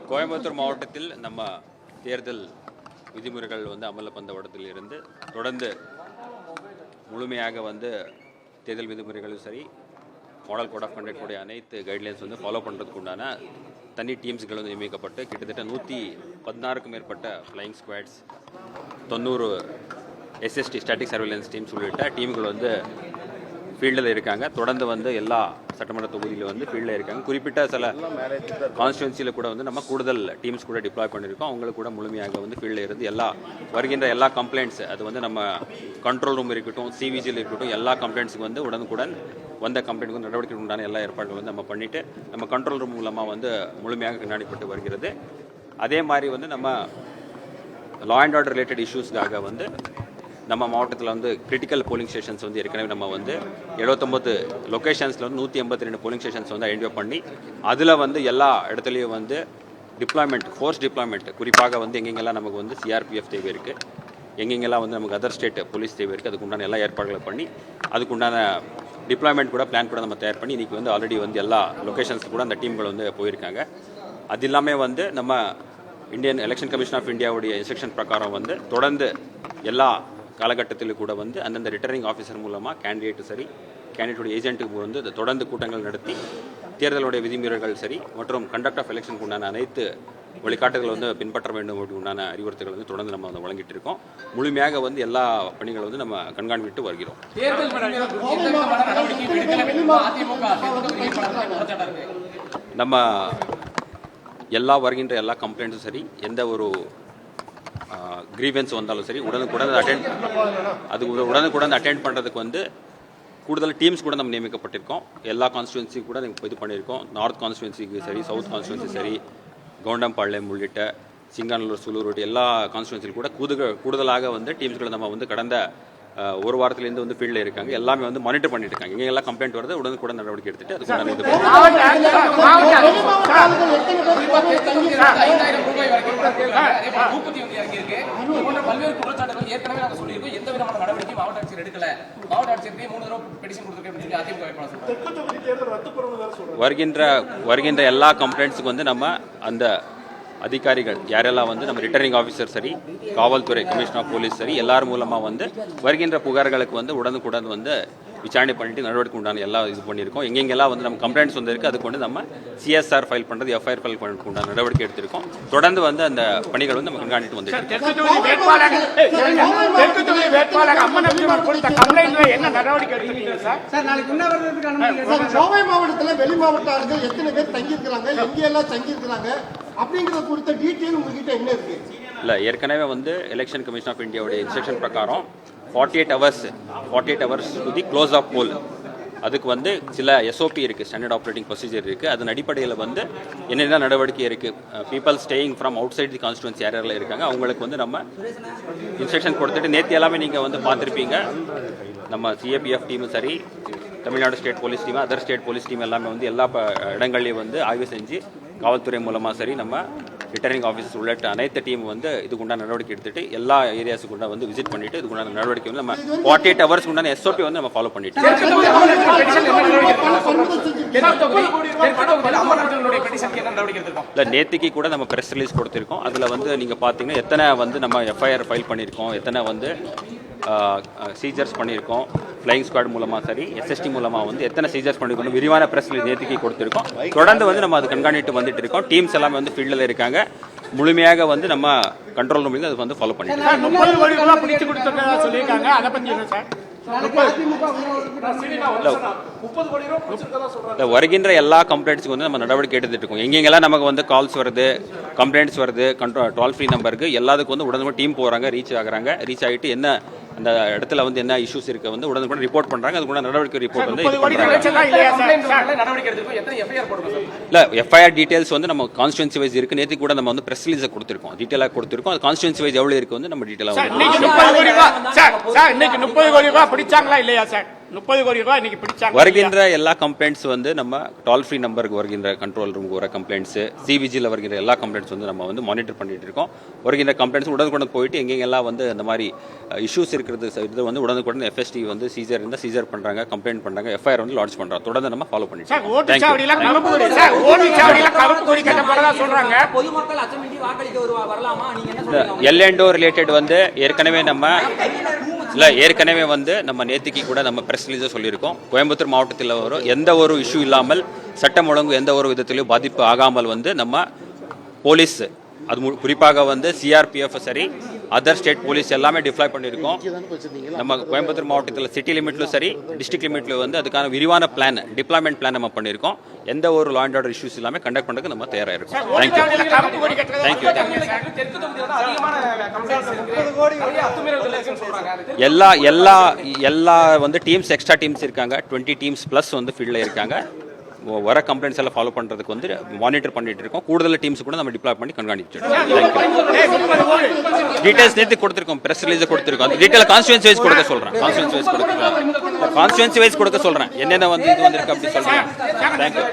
கோயம்புத்தூர் மாவட்டத்தில் நம்ம தேர்தல் விதிமுறைகள் அமலில் வந்த இடத்தில் இருந்து தொடர்ந்து முழுமையாக தேர்தல் விதிமுறைகளும் சரி மாடல் கோட் ஆஃப் கண்டக்ட் உடைய அனைத்து கைட்லைன்ஸ் ஃபாலோ பண்ணுறதுக்கு உண்டான தனி டீம்ஸ்கள் நியமிக்கப்பட்டு கிட்டத்தட்ட 116க்கும் மேற்பட்ட flying squads 90 SST static surveillance teams உள்ளிட்ட டீம்கள் ஃபீல்டில் இருக்காங்க. தொடர்ந்து எல்லா சட்டமன்ற தொகுதியில் ஃபீல்டில் இருக்காங்க. குறிப்பிட்ட சில கான்ஸ்டிடுவன்சியில் கூட நம்ம கூடுதல் டீம்ஸ் கூட டிப்ளாய் பண்ணியிருக்கோம். அவங்களுக்கு கூட முழுமையாக ஃபீல்டில் இருந்து வருகின்ற எல்லா கம்ப்ளைண்ட்ஸ் அது நம்ம கண்ட்ரோல் ரூம் இருக்கட்டும், சிவிஜியில் இருக்கட்டும், எல்லா கம்ப்ளைண்ட்ஸுக்கு உடனுக்குடன் வந்த கம்ப்ளைண்ட்டுக்கு நடவடிக்கை உண்டான எல்லா ஏற்பாடுகள் நம்ம பண்ணிவிட்டு நம்ம கண்ட்ரோல் ரூம் மூலமாக முழுமையாக கண்காணிப்பட்டு வருகிறது. அதே மாதிரி நம்ம லா அண்ட் ஆர்டர் ரிலேட்டட் இஷ்யூஸ்க்காக நம்ம மாவட்டத்தில் கிரிட்டிக்கல் போலிங் ஸ்டேஷன்ஸ் ஏற்கனவே நம்ம 79 லொக்கேஷன்ஸில் 182 போலிங் ஸ்டேஷன்ஸ் ஐடென்டிஃபை பண்ணி அதில் எல்லா இடத்துலையும் டிப்ளாய்மெண்ட், ஃபோர்ஸ் டிப்ளாய்மெண்ட், குறிப்பாக எங்கெங்கெல்லாம் நமக்கு சிஆர்பிஎஃப் தேவை இருக்குது, எங்கெங்கெல்லாம் நமக்கு அதர் ஸ்டேட் போலீஸ் தேவை இருக்குது, அதுக்கு உண்டான எல்லா ஏற்பாடுகளை பண்ணி அதுக்குண்டான டிப்ளாய்மெண்ட் கூட பிளான் கூட நம்ம தயார் பண்ணி இன்றைக்கி ஆல்ரெடி எல்லா லொக்கேஷன்ஸ் கூட அந்த டீம்கள் போயிருக்காங்க. அது இல்லாமல் நம்ம இந்தியன் எலெக்ஷன் கமிஷன் ஆஃப் இந்தியாவுடைய இன்ஸ்ட்ரக்ஷன் பிரகாரம் தொடர்ந்து எல்லா காலகட்டத்தில் கூட அந்தந்த ரிட்டர்னிங் ஆஃபீஸர் மூலமாக கேண்டிடேட்டு சரி, கேண்டிடேட்டுடைய ஏஜென்ட்டுக்கு தொடர்ந்து கூட்டங்கள் நடத்தி தேர்தலுடைய விதிமுறைகள் சரி மற்றும் கண்டக்ட் ஆஃப் எலெக்ஷனுக்கு உண்டான அனைத்து வழிகாட்டுதல் பின்பற்ற வேண்டும் அப்படின்னு உண்டான அறிவுறுத்தல்கள் தொடர்ந்து நம்ம வழங்கிட்டு இருக்கோம். முழுமையாக எல்லா பணிகள் நம்ம கண்காணித்து வருகிறோம். நம்ம வருகின்ற எல்லா கம்ப்ளைண்ட்ஸும் சரி, எந்த ஒரு கிரீவன்ஸ் வந்தாலும் சரி உடனுக்குடன் அட்டெண்ட் பண்ணுறதுக்கு கூடுதல் டீம்ஸ் கூட நம்ம நியமிக்கப்பட்டிருக்கோம். எல்லா கான்ஸ்டுவன்சிக்கு கூட இது பண்ணியிருக்கோம். நார்த் கான்ஸ்டுவன்சிக்கு சரி, சவுத் கான்ஸ்டுவன்சி சரி, கவுண்டம்பாளையம் உள்ளிட்ட சிங்காநல்லூர், சூலூர் எல்லா கான்ஸ்டுவன்சியில் கூட கூடுதலாக டீம்ஸ்களை நம்ம கடந்த ஒரு வாரத்திலேருந்து ஃபீல்டில் இருக்காங்க. எல்லாமே மானிட்டர் பண்ணிட்டு இருக்காங்க. இங்கே எல்லாம் கம்ப்ளைண்ட் வருது உடனுக்குடன் நடவடிக்கை எடுத்துட்டு அதுக்கு வருகின்ற எல்லா கம்ப்ளைண்ட்ஸுக்கு நம்ம அந்த அதிகாரிகள் யாரெல்லாம் நம்ம ரிட்டர்னிங் ஆஃபீஸர் சரி, காவல்துறை, கமிஷனர் ஆஃப் போலீஸ் சரி, எல்லாரும் மூலமாக வருகின்ற புகார்களுக்கு உடனுக்குடன் விசாரணை பண்ணிட்டு நடவடிக்கை உண்டான எல்லாம் இது பண்ணியிருக்கோம். எங்கெங்கெல்லாம் நம்ம கம்ப்ளைண்ட்ஸ் இருக்குது அதுக்கு நம்ம சிஎஸ்ஆர் ஃபைல் பண்ணுறது, எஃப்ஐஆர் ஃபைல் பண்ணுறதுக்கு உண்டான நடவடிக்கை எடுத்திருக்கோம். தொடர்ந்து அந்த பணிகள் நம்ம கண்காணித்து வந்துட்டு கோவை மாவட்டத்தில் வெளி மாவட்டங்கள் எத்தனை பேர் தங்கியிருக்கிறாங்க, எங்கெல்லாம் தங்கியிருக்கிறாங்க அப்படிங்கிறத குறித்த டீட்டெயில் உங்ககிட்ட என்ன இருக்கு? இல்லை, ஏற்கனவே எலெக்ஷன் கமிஷன் ஆஃப் இந்தியாவுடைய இன்ஸ்ட்ரக்ஷன் பிரகாரம் 48 hours to the close of poll. அதுக்கு சில எஸ்ஓபி இருக்குது, ஸ்டாண்டர்ட் ஆப்ரேட்டிங் ப்ரொசீஜர் இருக்குது. அதன் அடிப்படையில் என்னென்ன நடவடிக்கை இருக்குது, people staying from outside the constituency யாரெல்லாம் இருக்காங்க அவங்களுக்கு நம்ம இன்ஸ்ட்ரக்ஷன் கொடுத்துட்டு நேற்று எல்லாமே நீங்கள் பார்த்துருப்பீங்க. நம்ம சிஏபிஎஃப் டீமும் சரி, Tamil Nadu state police team, other state police team எல்லாமே எல்லா இடங்கள்லையும் ஆய்வு செஞ்சு காவல்துறை மூலமாக சரி, நம்ம ரிட்டர்னிங் ஆஃபீஸர்ஸ் உள்ளிட்ட அனைத்து டீம் இதுக்குண்டான நடவடிக்கை எடுத்துட்டு எல்லா ஏரியாஸுக்குண்டா விசிட் பண்ணிட்டு இதுக்குண்டான நடவடிக்கை நம்ம 48 hours உண்டான எஸ்ஓபி நம்ம ஃபாலோ பண்ணிட்டு இல்லை, நேற்றுக்கு கூட நம்ம ப்ரெஸ் ரிலீஸ் கொடுத்துருக்கோம். அதில் நீங்கள் பார்த்தீங்கன்னா எத்தனை நம்ம எஃப்ஐஆர் ஃபைல் பண்ணியிருக்கோம், எத்தனை சீஜர்ஸ் பண்ணியிருக்கோம், ஃப்ளையிங் ஸ்குவாட் மூலமாக சரி, எஸ்எஸ்டி மூலமாக எத்தனை சீஜர்ஸ் பண்ணியிருக்கோம் விரிவான ப்ரெஸ் நேற்றுக்கு கொடுத்துருக்கோம். தொடர்ந்து நம்ம அது கண்காணிட்டு வந்துட்டு இருக்கோம். டீம்ஸ் எல்லாமே ஃபீல்டில் இருக்காங்க. முழுமையாக நம்ம கண்ட்ரோல் ரூம் அது ஃபாலோ பண்ணிட்டு வருகின்ற எல்லா கம்ப்ளைண்ட்ஸுக்கு நம்ம நடவடிக்கை எடுத்துட்டு இருக்கோம். எங்கெங்கெல்லாம் நமக்கு கால்ஸ் வருது, கம்ப்ளைண்ட்ஸ் வருது, டோல் ஃப்ரீ நம்பருக்கு எல்லாத்துக்கும் உடனே டீம் போகிறாங்க, ரீச் ஆகிட்டு என்ன அந்த இடத்துல என்ன இஷ்யூஸ் இருக்கு உடனுக்குடன் ரிப்போர்ட் பண்றாங்க. அதுக்கு நடவடிக்கை ரிப்போர்ட் இல்ல, எஃப்ஐஆர் டீடைல்ஸ் நம்ம கான்ஸ்டிடுவன்சி வைஸ் இருக்கு. நேற்று கூட நம்ம பிரஸ் ரிலீஸ் கொடுத்திருக்கோம், டீடைலா கொடுத்திருக்கோம். அது கான்ஸ்டிடுவன்சி வைஸ் எவ்வளவு இருக்கு நம்ம டீடைலா இன்னைக்கு 30 கோடி ரூபாய் பிடிச்சாங்களா இல்லையா சார்? 30 கோடி ரூபாய் இன்னைக்கு பிடிச்சாங்க. வருகின்ற எல்லா கம்ப்ளைண்ட்ஸ் வந்து நம்ம டோல் ஃப்ரீ நம்பருக்கு வருகின்ற கண்ட்ரோல் ரூமுக்கு வர கம்ப்ளைண்ட்ஸ், சிவிஜியில் வருகின்ற எல்லா கம்ப்ளைண்ட்ஸ் வந்து நம்ம வந்து மானிட்டர் பண்ணிட்டு இருக்கோம். வருகின்ற கம்ப்ளைண்ட்ஸ் உடனுக்குடன் போயிட்டு எங்கெங்கெல்லாம் வந்து இந்த மாதிரி இஷ்யூஸ் இருக்கிறது இது வந்து உடனுக்குடன் எஃப்எஸ்டி வந்து சீசர் இருந்தால் சீசர் பண்ணுறாங்க, கம்ப்ளைண்ட் பண்ணுறாங்க, எஃப்ஐஆர் வந்து லாட்ஜ் பண்ணுறாங்க. தொடர்ந்து நம்ம ஃபாலோ பண்ணிட்டு சார் இருக்கோம். ஓட்டுச்சாவடியில கருப்பு கொடி சார் ஓட்டுச்சாவடியில கருப்பு கொடி கட்டப்படதா சொல்றாங்க. பொதுமக்கள் அச்சமின்றி வாக்களிக்க வரலாமா? நீங்க என்ன சொல்றீங்க? எல்என்டோ ரிலேட்டட் வந்து ஏற்கனவே வந்து நம்ம நேத்திக்கு கூட நம்ம பிரஸ் ரிலீஸை சொல்லியிருக்கோம். கோயம்புத்தூர் மாவட்டத்தில் வரும் எந்த ஒரு இஷ்யூ இல்லாமல் சட்டம் ஒழுங்கு எந்த ஒரு விதத்திலையும் பாதிப்பு ஆகாமல் வந்து நம்ம போலீஸ் அது குறிப்பாக வந்து சிஆர்பிஎஃப் சரி அதர் ஸ்டேட் போலீஸ் எல்லாமே டிப்ளாய் பண்ணியிருக்கோம். நம்ம கோயம்புத்தூர் மாவட்டத்தில் சிட்டி லிமிட்லும் சரி டிஸ்ட்ரிக்ட் லிமிட்ல வந்து அதுக்கான விரிவான பிளான் டிப்ளாய்மெண்ட் பிளான் நம்ம பண்ணியிருக்கோம். எந்த ஒரு லா அண்ட் ஆர்டர் இஷ்யூஸ் இல்லாமல் கண்டக்ட் பண்ணுறதுக்கு நம்ம தயாராக இருக்கோம். ஓட்டுச்சாவடியில கருப்பு கொடி கட்டுறதா தேங்க்யூ. தெற்கு தொகுதியில தான் அதிகமான கம்ப்ளைண்ட்ஸ் இருக்கு. நிறைய அத்துமீறல்கள் இருக்குன்னு சொல்றாங்க. எல்லா வந்து டீம்ஸ் எக்ஸ்ட்ரா டீம்ஸ் இருக்காங்க. 20 டீம்ஸ் ப்ளஸ் வந்து ஃபீல்டில் இருக்காங்க. வர கம்ப்ளைண்ட்ஸ் எல்லாம் ஃபாலோ பண்ணுறதுக்கு வந்து மானிட்டர் பண்ணிட்டு இருக்கோம். கூடுதல் டீம்ஸ் கூட நம்ம டிப்ளாய் பண்ணி கண்காணிச்சிட்டு டீடைல்ஸ் நேற்று கொடுத்துருக்கோம். பிரஸ் ரிலீஸ் கொடுத்துருக்கோம். அந்த டீட்டெயில் கான்ஸ்டியூன்சி வைஸ் கொடுக்க சொல்கிறேன். கான்ஸ்டியூன்சி வைஸ் கொடுக்க சொல்கிறேன். என்னென்ன வந்து இது வந்திருக்கு அப்படி சொல்கிறேன். தேங்க்யூ.